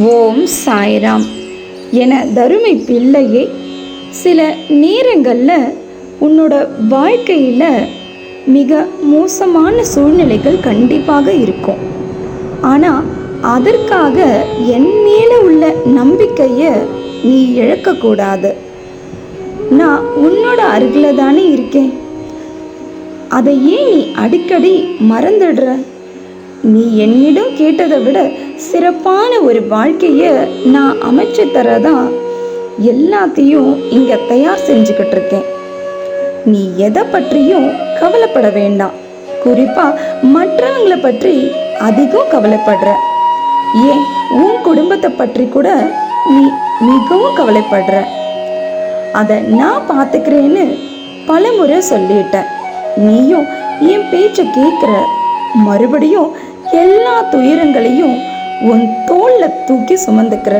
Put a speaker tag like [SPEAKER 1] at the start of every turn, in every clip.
[SPEAKER 1] ஓம் சாய்ராம் என தருமை பிள்ளையே, சில நேரங்களில் உன்னோட வாழ்க்கையில் மிக மோசமான சூழ்நிலைகள் கண்டிப்பாக இருக்கும். ஆனால் அதற்காக என் மேலே உள்ள நம்பிக்கையை நீ இழக்கக்கூடாது. நான் உன்னோட அருகில் தானே இருக்கேன். அதை ஏன் நீ அடிக்கடி மறந்துடுற? நீ என்னிடம் கேட்டதை விட சிறப்பான ஒரு வாழ்க்கையை நான் அமைச்சு தரதான் எல்லாத்தையும் இங்கே தயார் செஞ்சுக்கிட்டு இருக்கேன். நீ எதை பற்றியும் கவலைப்பட வேண்டாம். குறிப்பாக மற்றவங்களை பற்றி அதிகம் கவலைப்படுற. ஏன் உன் குடும்பத்தை பற்றி கூட நீ மிகவும் கவலைப்படுற. அதை நான் பார்த்துக்கிறேன்னு பல முறை சொல்லிட்டேன். நீயும் என் பேச்சை கேட்குற. மறுபடியும் எல்லா துயரங்களையும் உன் தோல்ல தூக்கி சுமந்துக்கிற.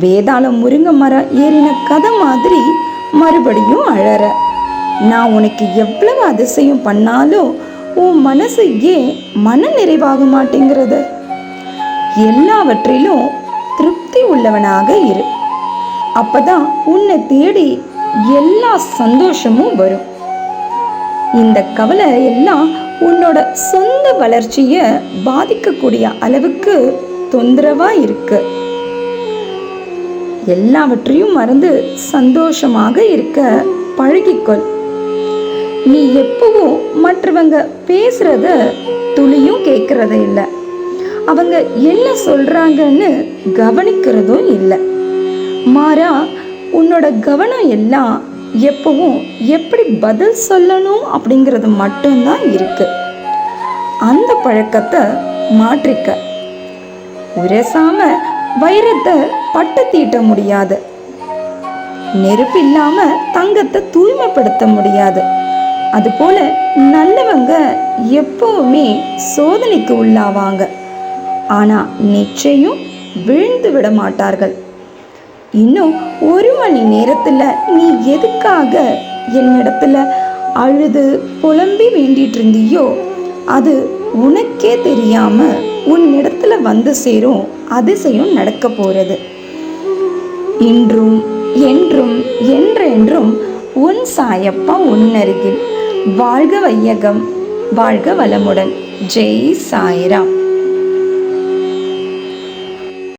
[SPEAKER 1] வேதாளம் முருங்கை மரம் ஏறின கதை மாதிரி மறுபடியும் அழற. நான் உனக்கு எவ்வளவு அதிசயம் பண்ணாலும் உன் மனசு ஏன் மன நிறைவாக மாட்டேங்கிறது? எல்லாவற்றிலும் திருப்தி உள்ளவனாக இரு. அப்பதான் உன்னை தேடி எல்லா சந்தோஷமும் வரும். இந்த கவலை எல்லாம் உன்னோட சொந்த வளர்ச்சியை பாதிக்கக்கூடிய அளவுக்கு தொந்தரவா இருக்கு. எல்லாவற்றையும் மறந்து சந்தோஷமாக இருக்க பழகிக்கொள். நீ எப்பவும் மற்றவங்க பேசுறத துளியும் கேட்கறத இல்லை. அவங்க என்ன சொல்றாங்கன்னு கவனிக்கிறதும் இல்லை. மாறா உன்னோட கவனம் எல்லாம் எப்பவும் எப்படி பதில் சொல்லணும் அப்படிங்கிறது மட்டும்தான் இருக்கு. அந்த பழக்கத்தை மாற்றிக்க. உரசாம வைரத்தை பட்டு தீட்ட முடியாது. நெருப்பு இல்லாம தங்கத்தை தூய்மைப்படுத்த முடியாது. அதுபோல நல்லவங்க எப்பவுமே சோதனைக்கு உள்ளாவாங்க. ஆனா நிச்சயம் விழுந்து விட மாட்டார்கள். இன்னும் 1 மணி நேரத்தில் நீ எதுக்காக என்னிடத்துல அழுது புலம்பி வேண்டிட்டு இருந்தியோ அது உனக்கே தெரியாம உன்னிடத்துல வந்து சேரும் அதிசயம் நடக்க போறது. இன்றும் என்றும் என்றென்றும் உன் சாயப்பா உன்னருகில். வாழ்க வையகம், வாழ்க வளமுடன். ஜெய் சாய்ராம்.